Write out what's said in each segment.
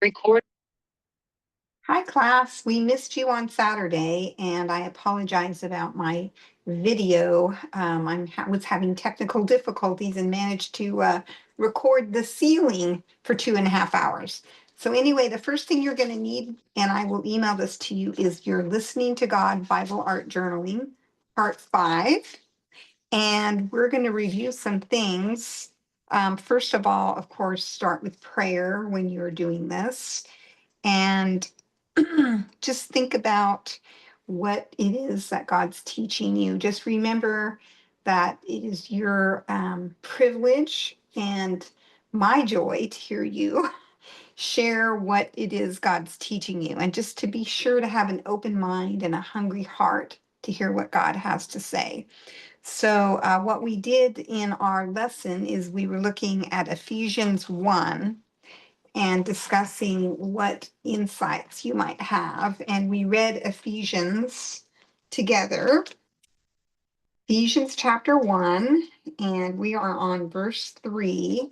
Record. Hi, class. We missed you on Saturday, and I apologize about my video. I was having technical difficulties and managed to record the ceiling for 2.5 hours. So anyway, the first thing you're going to need, and I will email this to you, is your Listening to God Bible Art Journaling, Part 5. And we're going to review some things. First of all, of course, start with prayer when you're doing this. And just think about what it is that God's teaching you. Just remember that it is your privilege and my joy to hear you share what it is God's teaching you, and just to be sure to have an open mind and a hungry heart to hear what God has to say. So, what we did in our lesson is we were looking at Ephesians 1 and discussing what insights you might have. And we read Ephesians together, Ephesians chapter 1, and we are on verse 3.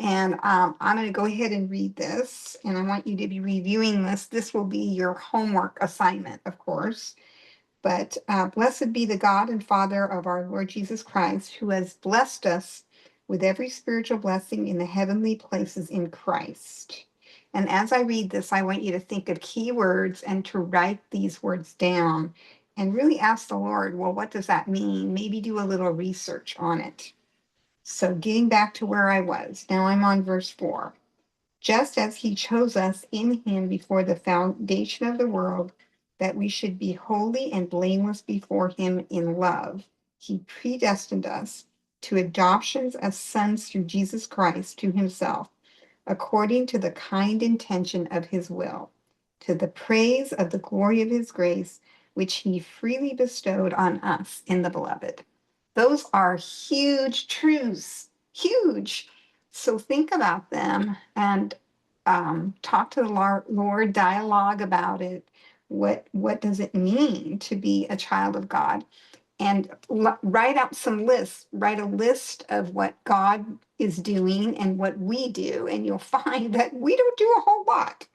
And I'm going to go ahead and read this, and I want you to be reviewing this. This will be your homework assignment, of course. But blessed be the God and Father of our Lord Jesus Christ, who has blessed us with every spiritual blessing in the heavenly places in Christ. And as I read this, I want you to think of key words and to write these words down and really ask the Lord, well, what does that mean? Maybe do a little research on it. So getting back to where I was, now I'm on verse 4. Just as he chose us in him before the foundation of the world, that we should be holy and blameless before him in love, he predestined us to adoptions as sons through Jesus Christ to himself, according to the kind intention of his will, to the praise of the glory of his grace, which he freely bestowed on us in the beloved. Those are huge truths, huge. So think about them and talk to the Lord, dialogue about it. What does it mean to be a child of God? And write out some lists, write a list of what God is doing and what we do, and you'll find that we don't do a whole lot.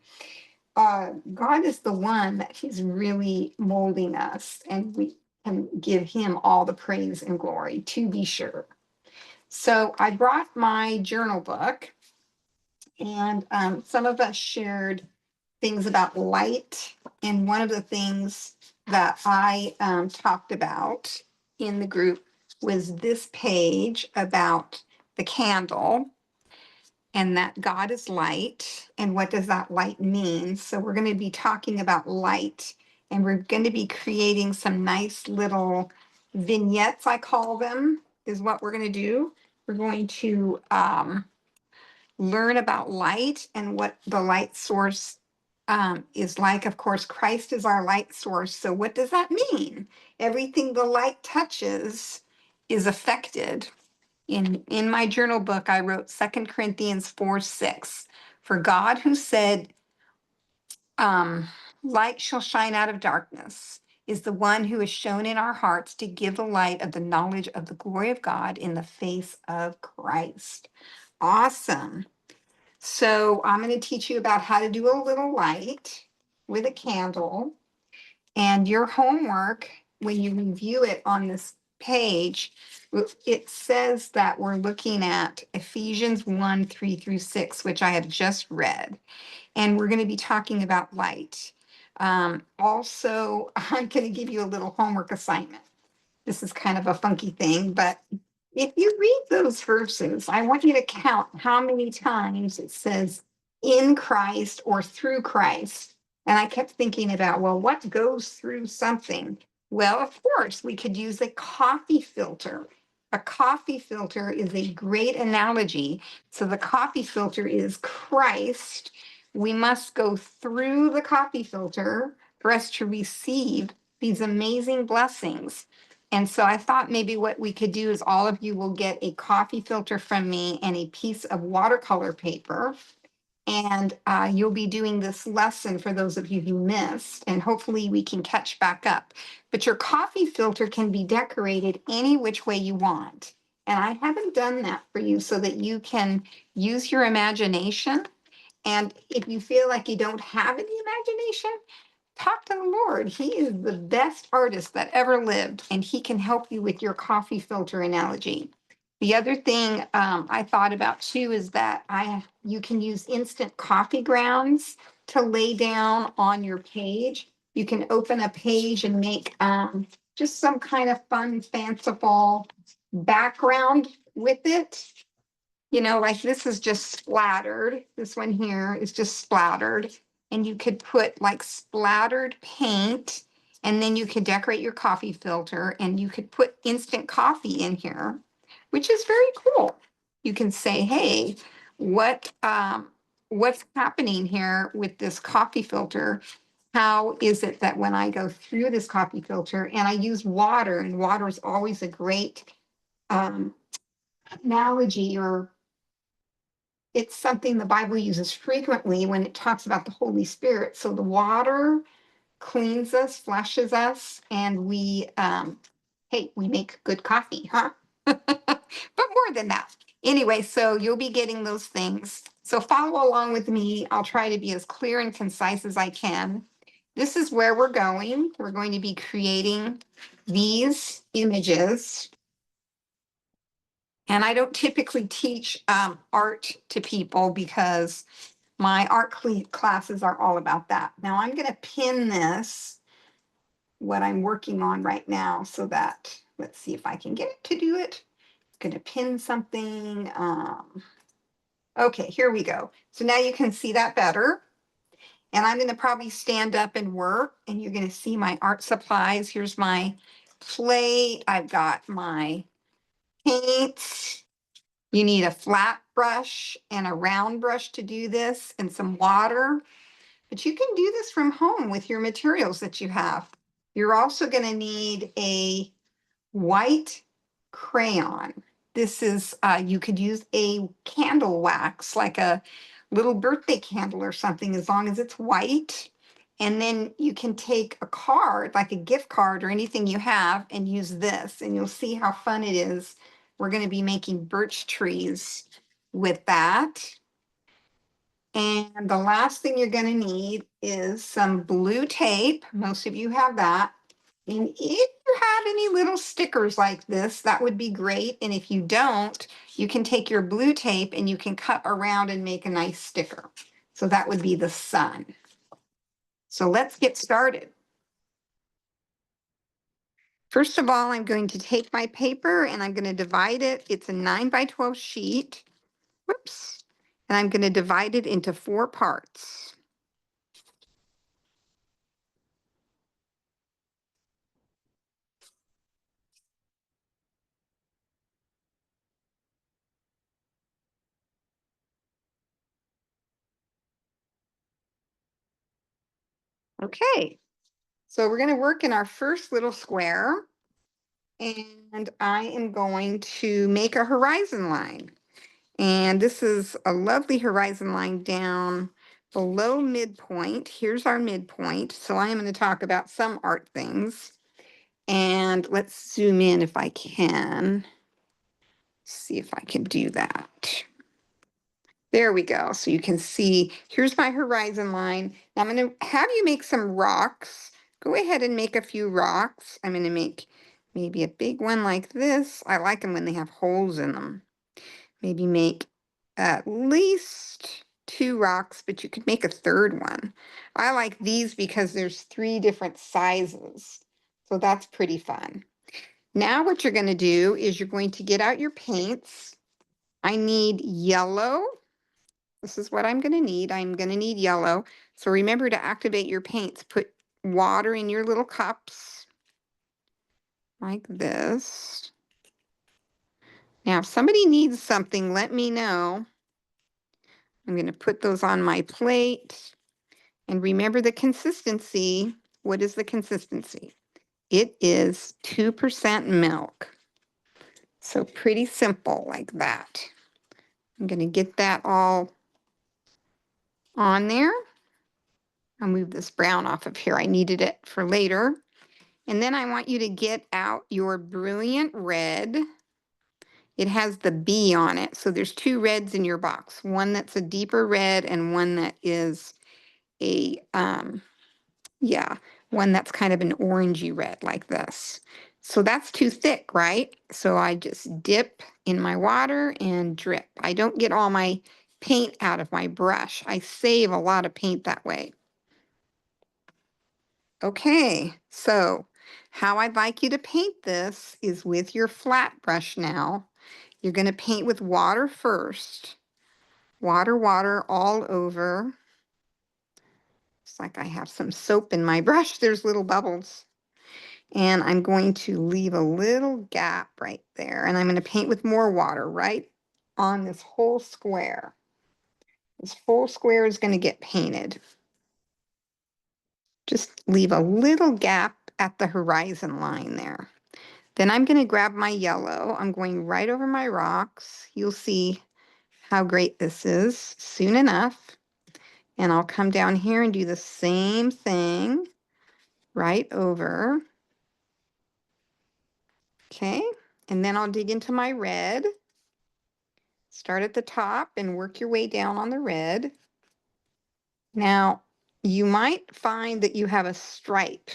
God is the one that he's really molding us, and we can give him all the praise and glory, to be sure. So I brought my journal book, and some of us shared things about light. And one of the things that I talked about in the group was this page about the candle and that God is light. And what does that light mean? So we're going to be talking about light, and we're going to be creating some nice little vignettes, I call them, is what we're going to do. We're going to learn about light and what the light source is like. Of course, Christ is our light source. So what does that mean? Everything the light touches is affected. In my journal book, I wrote 2 Corinthians 4:6. For God who said, light shall shine out of darkness, is the one who is shown in our hearts to give the light of the knowledge of the glory of God in the face of Christ. Awesome. So I'm going to teach you about how to do a little light with a candle. And your homework, when you review it on this page, it says that we're looking at Ephesians 1:3-6, which I have just read. And we're going to be talking about light. Also, I'm going to give you a little homework assignment. This is kind of a funky thing, but if you read those verses, I want you to count how many times it says in Christ or through Christ. And I kept thinking about, well, what goes through something? Well, of course, we could use a coffee filter. A coffee filter is a great analogy. So the coffee filter is Christ. We must go through the coffee filter for us to receive these amazing blessings. And so I thought maybe what we could do is all of you will get a coffee filter from me and a piece of watercolor paper. And you'll be doing this lesson for those of you who missed, and hopefully we can catch back up. But your coffee filter can be decorated any which way you want. And I haven't done that for you so that you can use your imagination And if you feel like you don't have any imagination, talk to the Lord. He is the best artist that ever lived, and he can help you with your coffee filter analogy. The other thing I thought about too is that you can use instant coffee grounds to lay down on your page. You can open a page and make just some kind of fun, fanciful background with it. You know, like this is just splattered. This one here is just splattered. And you could put like splattered paint, and then you could decorate your coffee filter, and you could put instant coffee in here, which is very cool. You can say, hey, what's happening here with this coffee filter? How is it that when I go through this coffee filter and I use water, and water is always a great um, analogy, or it's something the Bible uses frequently when it talks about the Holy Spirit. So the water cleans us, flushes us, and hey, we make good coffee, huh? But more than that. Anyway, so you'll be getting those things. So follow along with me. I'll try to be as clear and concise as I can. This is where we're going. We're going to be creating these images. And I don't typically teach art to people because my art classes are all about that. Now I'm going to pin this, what I'm working on right now, so that, let's see if I can get it to do it. I'm going to pin something. Okay, here we go. So now you can see that better. And I'm going to probably stand up and work, and you're going to see my art supplies. Here's my plate. I've got my paints. You need a flat brush and a round brush to do this, and some water. But you can do this from home with your materials that you have. You're also going to need a white crayon. This is, you could use a candle wax, like a little birthday candle or something, as long as it's white. And then you can take a card, like a gift card or anything you have, and use this, and you'll see how fun it is. We're going to be making birch trees with that. And the last thing you're going to need is some blue tape. Most of you have that. And if you have any little stickers like this, that would be great. And if you don't, you can take your blue tape and you can cut around and make a nice sticker. So that would be the sun. So let's get started. First of all, I'm going to take my paper and I'm going to divide it. It's a 9x12 sheet. Whoops. And I'm going to divide it into 4 parts. Okay. So we're going to work in our first little square, and I am going to make a horizon line. And this is a lovely horizon line down below midpoint. Here's our midpoint. So I am going to talk about some art things. And let's zoom in if I can. See if I can do that. There we go. So you can see, here's my horizon line. Now I'm going to have you make some rocks. Go ahead and make a few rocks. I'm going to make maybe a big one like this. I like them when they have holes in them. Maybe make at least 2 rocks, but you could make a third one. I like these because there's 3 different sizes. So that's pretty fun. Now what you're going to do is you're going to get out your paints. I need yellow. This is what I'm going to need. I'm going to need yellow. So remember to activate your paints. Put water in your little cups like this. Now, if somebody needs something, let me know. I'm going to put those on my plate. And remember the consistency. What is the consistency? It is 2% milk. So pretty simple like that. I'm going to get that all on there. I'll move this brown off of here. I needed it for later. And then I want you to get out your brilliant red. It has the B on it. So there's two reds in your box, one that's a deeper red and one that is a, yeah, one that's kind of an orangey red like this. So that's too thick, right? So I just dip in my water and drip. I don't get all my paint out of my brush. I save a lot of paint that way. Okay, so how I'd like you to paint this is with your flat brush now. You're going to paint with water first. Water, water all over. It's like I have some soap in my brush. There's little bubbles. And I'm going to leave a little gap right there. And I'm going to paint with more water right on this whole square. This whole square is going to get painted. Just leave a little gap at the horizon line there. Then I'm going to grab my yellow. I'm going right over my rocks. You'll see how great this is soon enough. And I'll come down here and do the same thing right over. Okay, and then I'll dig into my red. Start at the top and work your way down on the red. Now, you might find that you have a stripe.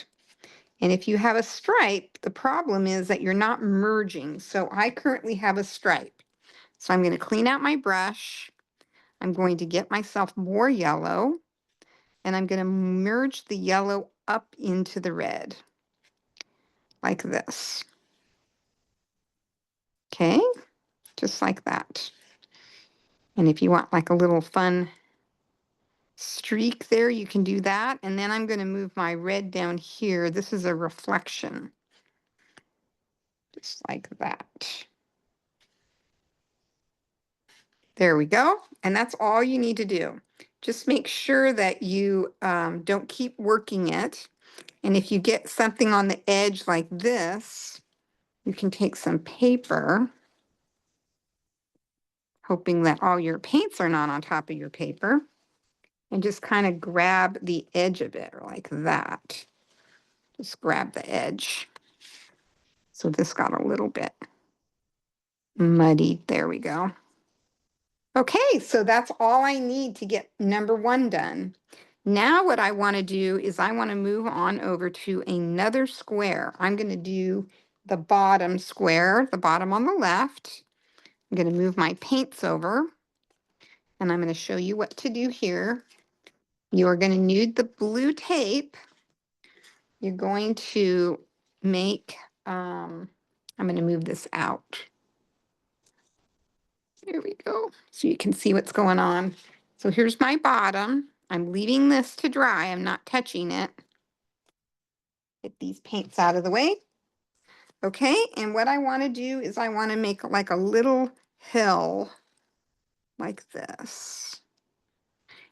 And if you have a stripe, the problem is that you're not merging. So I currently have a stripe. So I'm going to clean out my brush. I'm going to get myself more yellow. And I'm going to merge the yellow up into the red. Like this. Okay, just like that. And if you want like a little fun streak there, you can do that. And then I'm going to move my red down here. This is a reflection. Just like that. There we go. And that's all you need to do. Just make sure that you don't keep working it. And if you get something on the edge like this, you can take some paper, hoping that all your paints are not on top of your paper, and just kind of grab the edge of it like that. Just grab the edge. So this got a little bit muddied. There we go. Okay, so that's all I need to get number one done. Now what I want to do is I want to move on over to another square. I'm going to do the bottom square, the bottom on the left. I'm going to move my paints over, and I'm going to show you what to do here. You are going to need the blue tape. You're going to make, I'm going to move this out. There we go. So you can see what's going on. So here's my bottom. I'm leaving this to dry. I'm not touching it. Get these paints out of the way. Okay, and what I want to do is I want to make like a little hill like this.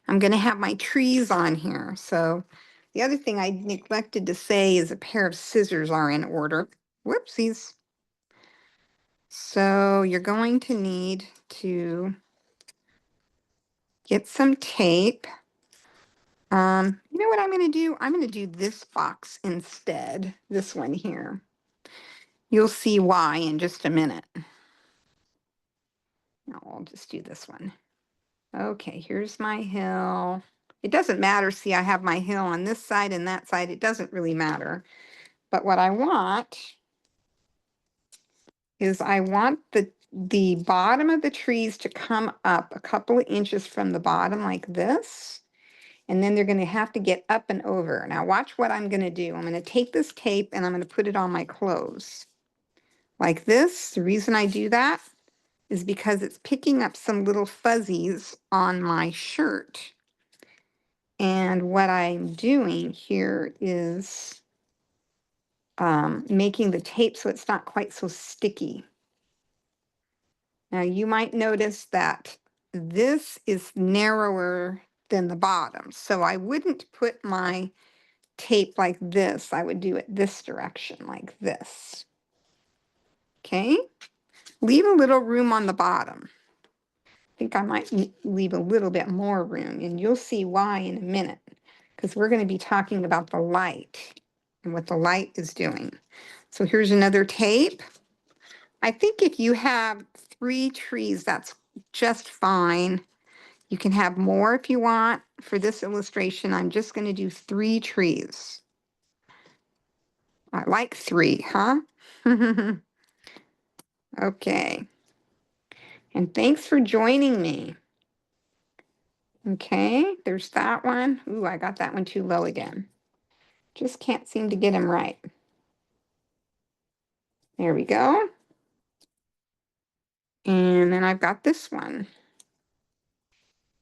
I'm going to have my trees on here. So the other thing I neglected to say is a pair of scissors are in order. Whoopsies. So you're going to need to get some tape. You know what I'm going to do? I'm going to do this box instead, this one here. You'll see why in just a minute. No, I'll just do this one. Okay, here's my hill. It doesn't matter. See, I have my hill on this side and that side. It doesn't really matter. But what I want is I want the bottom of the trees to come up a couple of inches from the bottom like this. And then they're going to have to get up and over. Now watch what I'm going to do. I'm going to take this tape and I'm going to put it on my clothes. Like this. The reason I do that is because it's picking up some little fuzzies on my shirt. And what I'm doing here is making the tape so it's not quite so sticky. Now you might notice that this is narrower than the bottom. So I wouldn't put my tape like this. I would do it this direction like this. Okay, leave a little room on the bottom. I think I might leave a little bit more room, and you'll see why in a minute, because we're going to be talking about the light and what the light is doing. So here's another tape. I think if you have 3 trees, that's just fine. You can have more if you want. For this illustration, I'm just going to do 3 trees. I like 3, huh? Okay. And thanks for joining me. Okay, there's that one. Ooh, I got that one too low again. Just can't seem to get him right. There we go. And then I've got this one.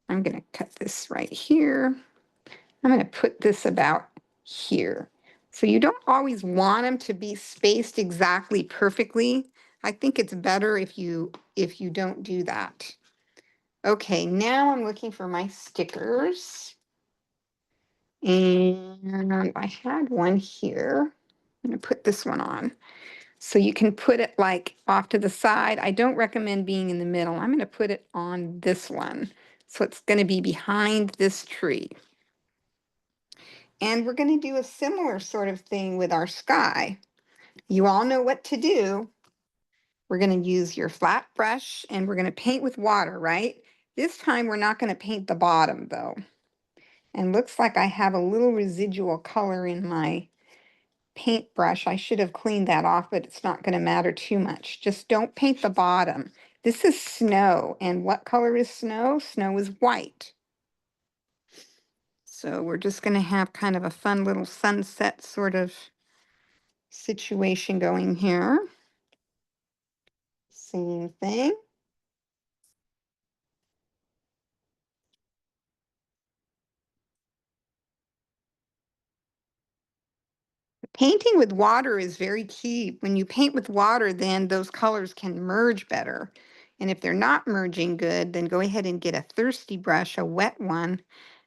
I'm going to cut this right here. I'm going to put this about here. So you don't always want them to be spaced exactly perfectly. I think it's better if you don't do that. Okay, now I'm looking for my stickers. And I had one here. I'm going to put this one on. So you can put it like off to the side. I don't recommend being in the middle. I'm going to put it on this one. So it's going to be behind this tree. And we're going to do a similar sort of thing with our sky. You all know what to do. We're going to use your flat brush and we're going to paint with water, right? This time we're not going to paint the bottom though. And looks like I have a little residual color in my paintbrush. I should have cleaned that off, but it's not going to matter too much. Just don't paint the bottom. This is snow. And what color is snow? Snow is white. So we're just going to have kind of a fun little sunset sort of situation going here. Same thing. Painting with water is very key. When you paint with water, then those colors can merge better. And if they're not merging good, then go ahead and get a thirsty brush, a wet one,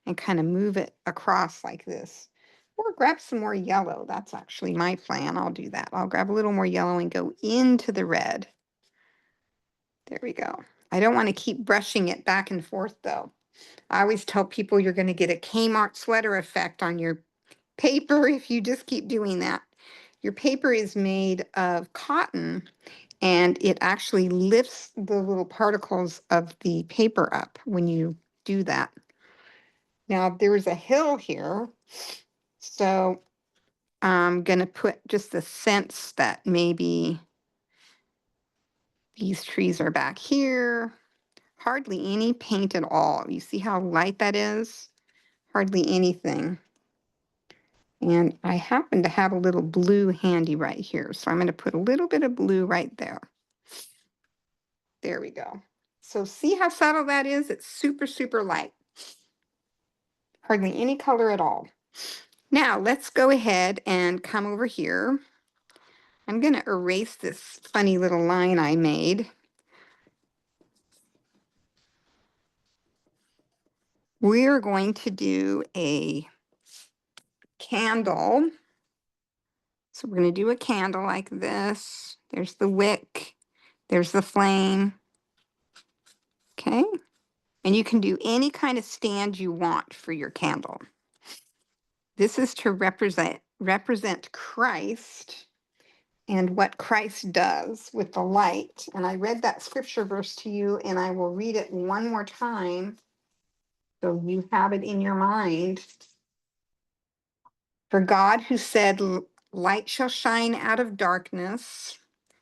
and kind of move it across like this. Or grab some more yellow. That's actually my plan. I'll do that. I'll grab a little more yellow and go into the red. There we go. I don't want to keep brushing it back and forth though. I always tell people you're going to get a Kmart sweater effect on your paper if you just keep doing that. Your paper is made of cotton and it actually lifts the little particles of the paper up when you do that. Now there's a hill here, so I'm going to put just the sense that maybe these trees are back here. Hardly any paint at all. You see how light that is? Hardly anything. And I happen to have a little blue handy right here. So I'm going to put a little bit of blue right there. There we go. So see how subtle that is? It's super, super light. Hardly any color at all. Now let's go ahead and come over here. I'm going to erase this funny little line I made. We're going to do a candle. So we're going to do a candle like this. There's the wick. There's the flame. Okay. And you can do any kind of stand you want for your candle. This is to represent Christ and what Christ does with the light. And I read that scripture verse to you, and I will read it one more time so you have it in your mind. For God, who said, light shall shine out of darkness.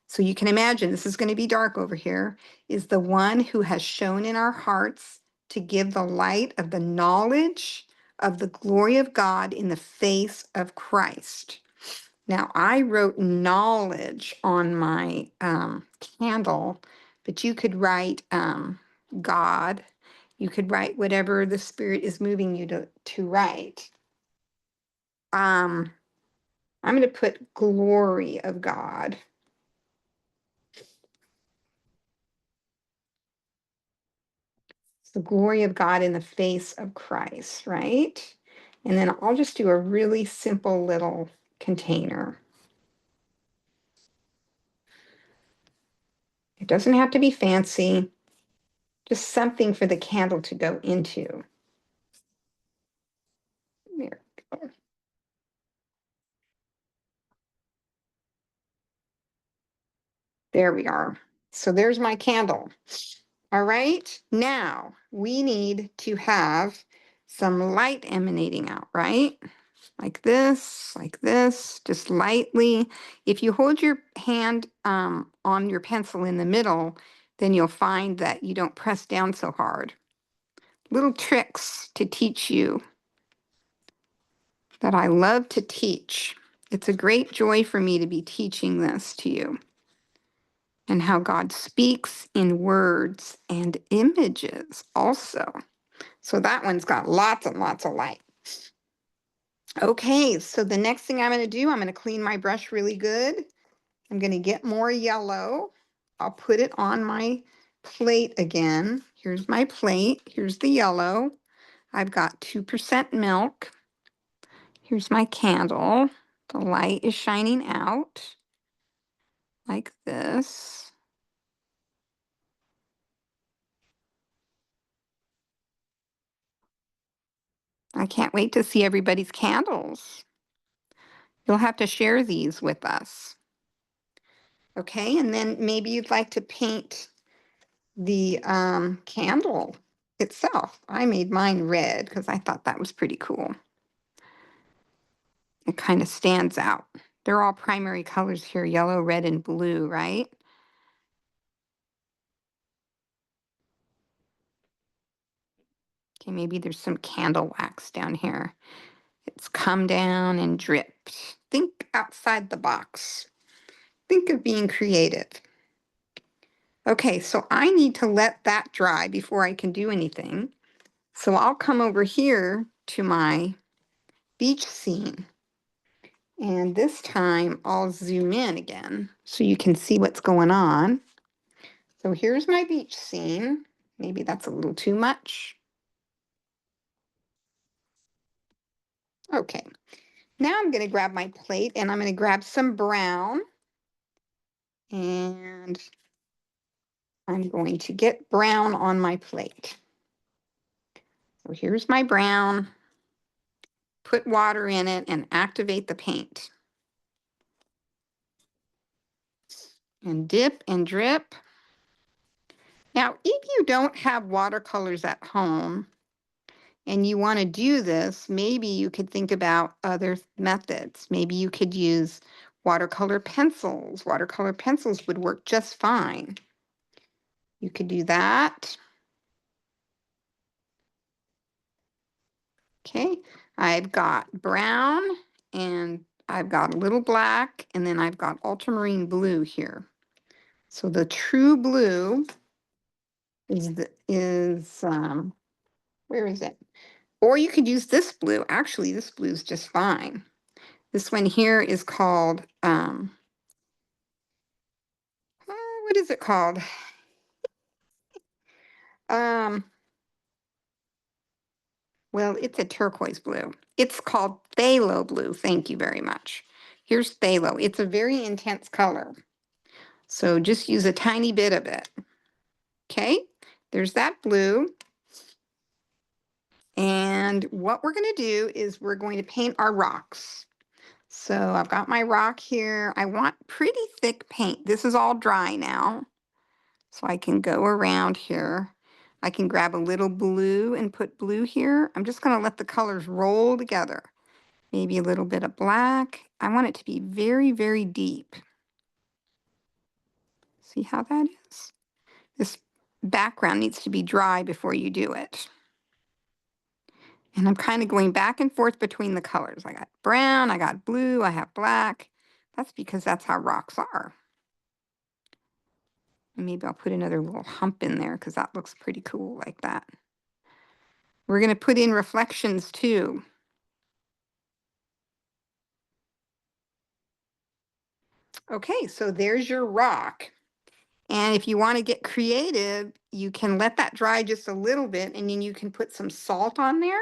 So you can imagine this is going to be dark over here, is the one who has shone in our hearts to give the light of the knowledge of the glory of God in the face of Christ. Now, I wrote knowledge on my candle, but you could write God. You could write whatever the Spirit is moving you to write. I'm going to put glory of God. It's the glory of God in the face of Christ, right? And then I'll just do a really simple little container. It doesn't have to be fancy, just something for the candle to go into. There we go. There we are. So there's my candle. All right, now we need to have some light emanating out, right? Like this, just lightly. If you hold your hand on your pencil in the middle, then you'll find that you don't press down so hard. Little tricks to teach you that I love to teach. It's a great joy for me to be teaching this to you, and how God speaks in words and images also. So that one's got lots and lots of light. Okay, so the next thing I'm going to do, I'm going to clean my brush really good. I'm going to get more yellow. I'll put it on my plate again. Here's my plate. Here's the yellow. I've got 2% milk. Here's my candle. The light is shining out like this. I can't wait to see everybody's candles. You'll have to share these with us. Okay, and then maybe you'd like to paint the candle itself. I made mine red because I thought that was pretty cool. It kind of stands out. They're all primary colors here, yellow, red, and blue, right? Okay, maybe there's some candle wax down here. It's come down and dripped. Think outside the box. Think of being creative. Okay, so I need to let that dry before I can do anything. So I'll come over here to my beach scene. And this time I'll zoom in again so you can see what's going on. So here's my beach scene. Maybe that's a little too much. Okay, now I'm going to grab my plate and I'm going to grab some brown. And I'm going to get brown on my plate. So here's my brown. Put water in it and activate the paint. And dip and drip. Now, if you don't have watercolors at home and you want to do this, maybe you could think about other methods. Maybe you could use watercolor pencils. Watercolor pencils would work just fine. You could do that. Okay, I've got brown and I've got a little black, and then I've got ultramarine blue here. So the true blue is where is it? Or you could use this blue. Actually, this blue is just fine. This one here is called what is it called? Um, well, it's a turquoise blue. It's called phthalo blue. Thank you very much. Here's phthalo. It's a very intense color. So just use a tiny bit of it. Okay, there's that blue. And what we're going to do is we're going to paint our rocks. So I've got my rock here. I want pretty thick paint. This is all dry now. So I can go around here. I can grab a little blue and put blue here. I'm just going to let the colors roll together. Maybe a little bit of black. I want it to be very, very deep. See how that is? This background needs to be dry before you do it. And I'm kind of going back and forth between the colors. I got brown, I got blue, I have black. That's because that's how rocks are. And maybe I'll put another little hump in there because that looks pretty cool like that. We're going to put in reflections too. Okay, so there's your rock. And if you want to get creative, you can let that dry just a little bit, and then you can put some salt on there.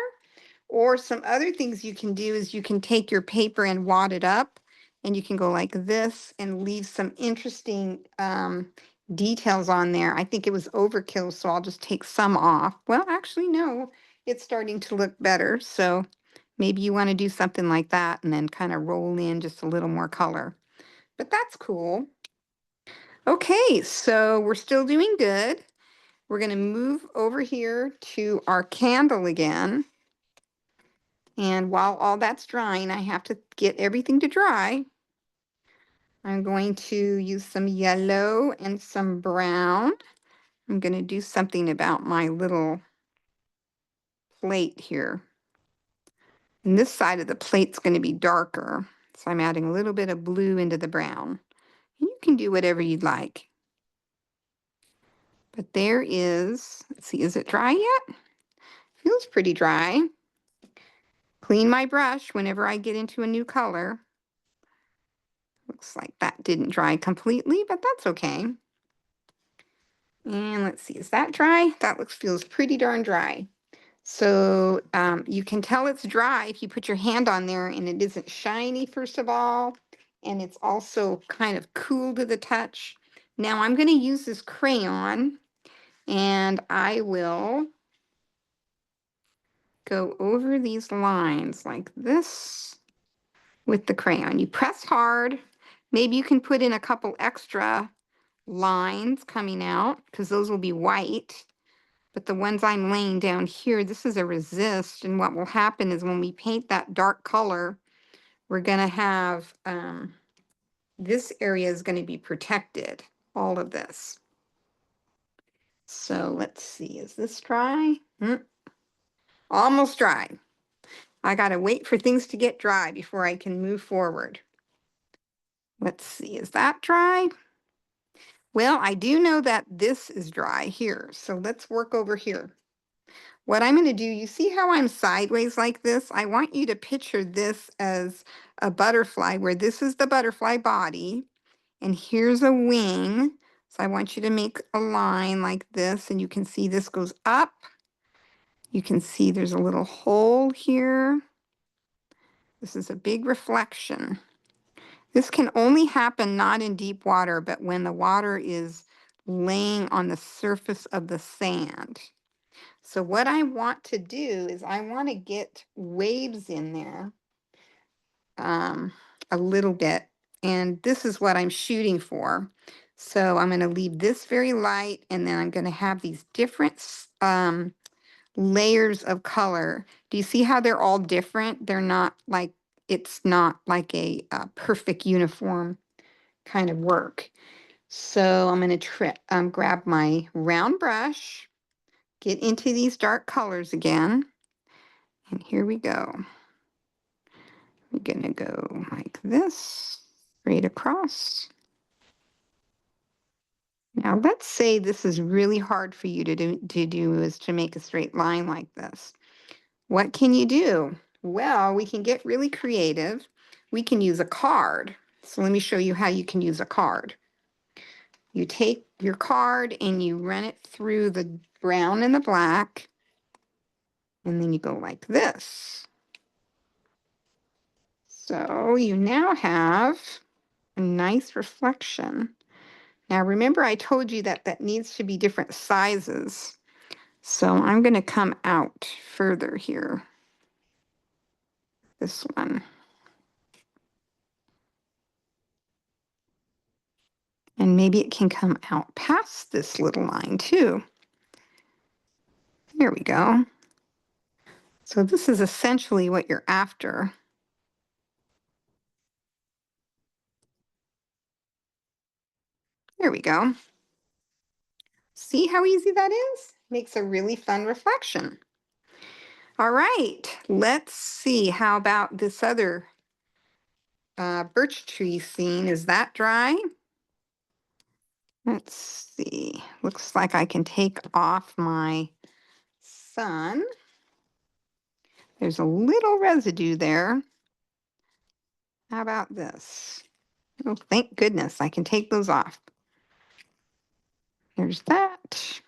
Or some other things you can do is you can take your paper and wad it up, and you can go like this and leave some interesting details on there. I think it was overkill, so I'll just take some off. Well, actually, no, it's starting to look better. So maybe you want to do something like that and then kind of roll in just a little more color. But that's cool. Okay, so we're still doing good. We're going to move over here to our candle again. And while all that's drying, I have to get everything to dry. I'm going to use some yellow and some brown. I'm going to do something about my little plate here. And this side of the plate's going to be darker. So I'm adding a little bit of blue into the brown. You can do whatever you'd like. But there is, let's see, is it dry yet? Feels pretty dry. Clean my brush whenever I get into a new color. Looks like that didn't dry completely, but that's okay. And let's see, is that dry? That feels pretty darn dry. So you can tell it's dry if you put your hand on there and it isn't shiny, first of all, and it's also kind of cool to the touch. Now I'm going to use this crayon and I will go over these lines like this with the crayon. You press hard. Maybe you can put in a couple extra lines coming out because those will be white. But the ones I'm laying down here, this is a resist. And what will happen is when we paint that dark color, we're going to have, this area is going to be protected, all of this. So let's see, is this dry? Almost dry. I got to wait for things to get dry before I can move forward. Let's see, is that dry? Well, I do know that this is dry here, so let's work over here. What I'm going to do, you see how I'm sideways like this? I want you to picture this as a butterfly, where this is the butterfly body, and here's a wing. So I want you to make a line like this, and you can see this goes up. You can see there's a little hole here. This is a big reflection. This can only happen not in deep water, but when the water is laying on the surface of the sand. So what I want to do is I want to get waves in there a little bit. And this is what I'm shooting for. So I'm going to leave this very light, and then I'm going to have these different layers of color. Do you see how they're all different? They're not like, it's not like a perfect uniform kind of work. So I'm going to grab my round brush, get into these dark colors again, and here we go. We're going to go like this, straight across. Now let's say this is really hard for you to do is to make a straight line like this. What can you do? Well, we can get really creative. We can use a card. So let me show you how you can use a card. You take your card and you run it through the brown and the black, and then you go like this. So you now have a nice reflection. Now remember I told you that that needs to be different sizes. So I'm going to come out further here. This one. And maybe it can come out past this little line too. There we go. So this is essentially what you're after. There we go. See how easy that is? Makes a really fun reflection. All right, let's see. How about this other birch tree scene? Is that dry? Let's see. Looks like I can take off my sun. There's a little residue there. How about this? Oh, thank goodness, I can take those off. There's that.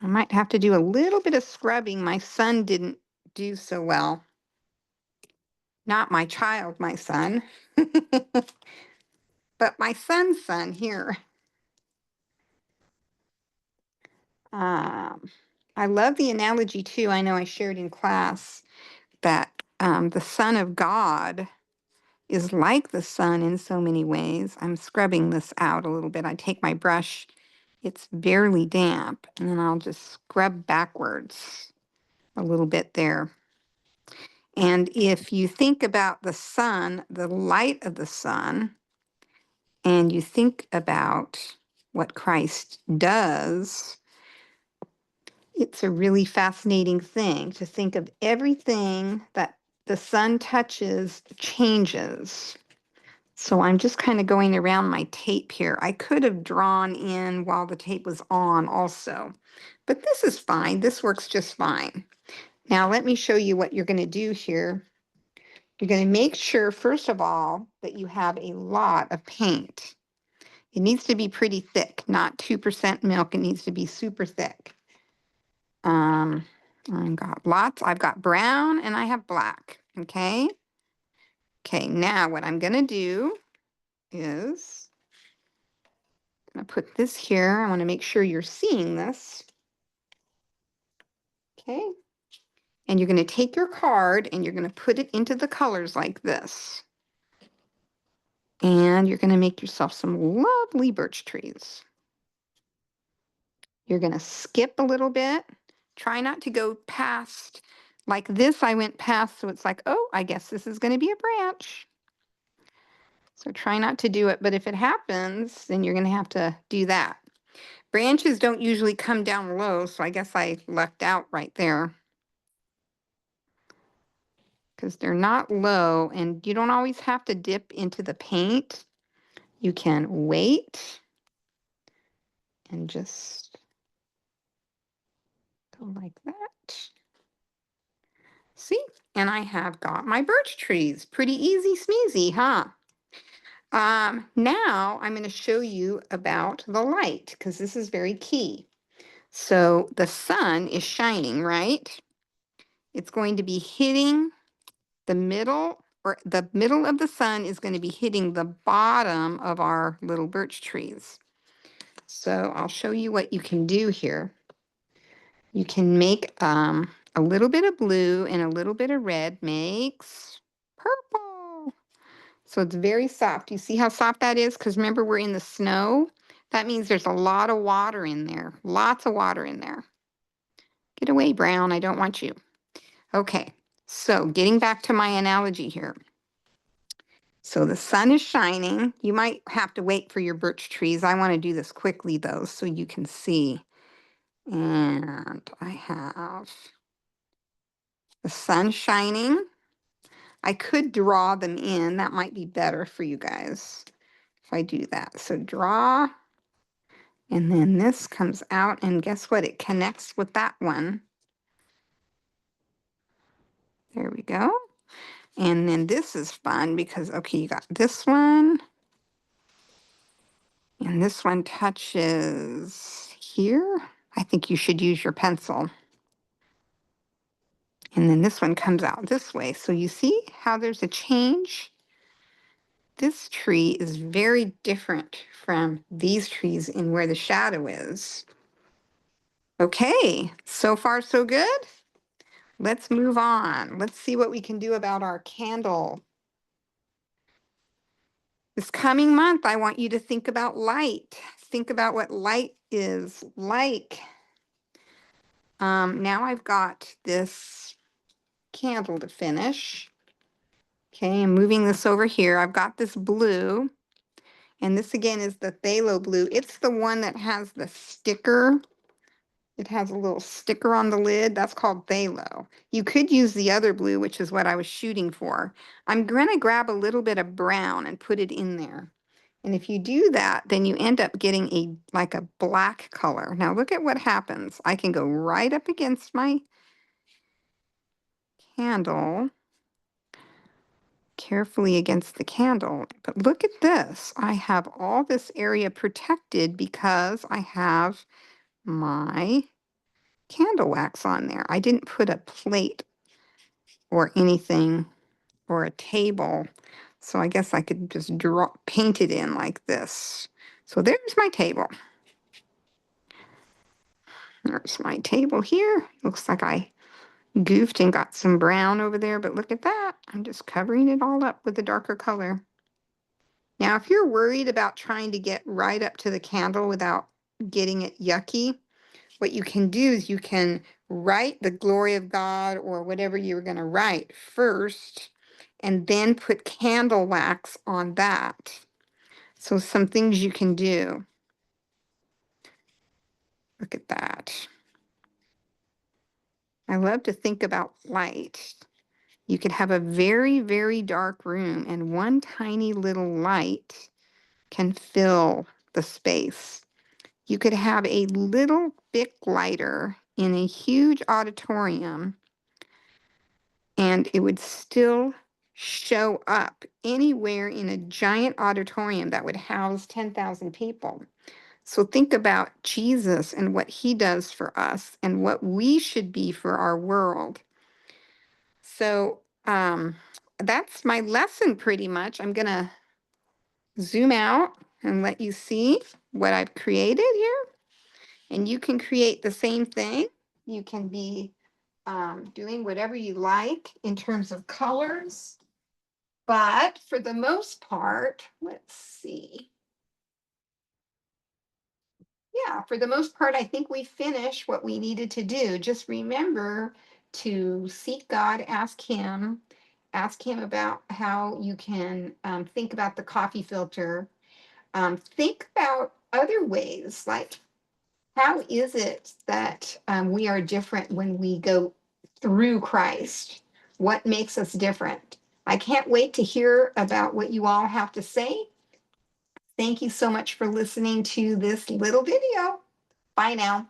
I might have to do a little bit of scrubbing. My son didn't do so well. Not my child, my son, but my son's son here. I love the analogy too. I know I shared in class that the Son of God is like the sun in so many ways. I'm scrubbing this out a little bit. I take my brush, it's barely damp, and then I'll just scrub backwards a little bit there. And if you think about the sun, the light of the sun, and you think about what Christ does, it's a really fascinating thing to think of everything that the sun touches changes. So I'm just kind of going around my tape here. I could have drawn in while the tape was on also, but this is fine. This works just fine. Now let me show you what you're going to do here. You're going to make sure, first of all, that you have a lot of paint. It needs to be pretty thick, not 2% milk. It needs to be super thick. I've got lots. I've got brown and I have black. Okay. Okay. Now what I'm going to do is I'm going to put this here. I want to make sure you're seeing this. Okay. And you're going to take your card and you're going to put it into the colors like this. And you're going to make yourself some lovely birch trees. You're going to skip a little bit. Try not to go past like this. I went past, so it's like, oh, I guess this is going to be a branch. So try not to do it, but if it happens, then you're going to have to do that. Branches don't usually come down low, so I guess I lucked out right there. Because they're not low, and you don't always have to dip into the paint. You can wait and just go like that. See? And I have got my birch trees. Pretty easy smeezy, huh? Now I'm going to show you about the light, because this is very key. So the sun is shining, right? It's going to be hitting the middle, or the middle of the sun is going to be hitting the bottom of our little birch trees. So I'll show you what you can do here. You can make a little bit of blue and a little bit of red makes purple. So it's very soft. You see how soft that is? Because remember, we're in the snow. That means there's a lot of water in there. Lots of water in there. Get away, Brown. I don't want you. Okay, so getting back to my analogy here. So the sun is shining. You might have to wait for your birch trees. I want to do this quickly, though, so you can see. And I have the sun shining. I could draw them in. That might be better for you guys if I do that. So draw. And then this comes out, and guess what? It connects with that one. There we go. And then this is fun because, okay, you got this one. And this one touches here. I think you should use your pencil. And then this one comes out this way. So you see how there's a change? This tree is very different from these trees in where the shadow is. Okay, so far so good. Let's move on. Let's see what we can do about our candle. This coming month, I want you to think about light. Think about what light is like. Now I've got this candle to finish. Okay, I'm moving this over here. I've got this blue, and this again is the phthalo blue. It's the one that has the sticker. It has a little sticker on the lid. That's called phthalo. You could use the other blue, which is what I was shooting for. I'm going to grab a little bit of brown and put it in there. And if you do that, then you end up getting like a black color. Now look at what happens. I can go right up against my candle, carefully against the candle. But look at this. I have all this area protected because I have my candle wax on there. I didn't put a plate or anything or a table. So I guess I could just paint it in like this. So there's my table. There's my table here. Looks like I goofed and got some brown over there, but look at that. I'm just covering it all up with a darker color. Now, if you're worried about trying to get right up to the candle without getting it yucky, what you can do is you can write the glory of God or whatever you're going to write first, and then put candle wax on that. So some things you can do. Look at that. I love to think about light. You could have a very, very dark room, and one tiny little light can fill the space. You could have a little Bic lighter in a huge auditorium, and it would still show up anywhere in a giant auditorium that would house 10,000 people. So think about Jesus and what he does for us and what we should be for our world. So that's my lesson pretty much. I'm going to zoom out and let you see what I've created here. And you can create the same thing. You can be doing whatever you like in terms of colors. But for the most part, let's see. Yeah, for the most part, I think we finished what we needed to do. Just remember to seek God, ask Him about how you can think about the coffee filter. Think about other ways, like how is it that we are different when we go through Christ? What makes us different? I can't wait to hear about what you all have to say. Thank you so much for listening to this little video. Bye now.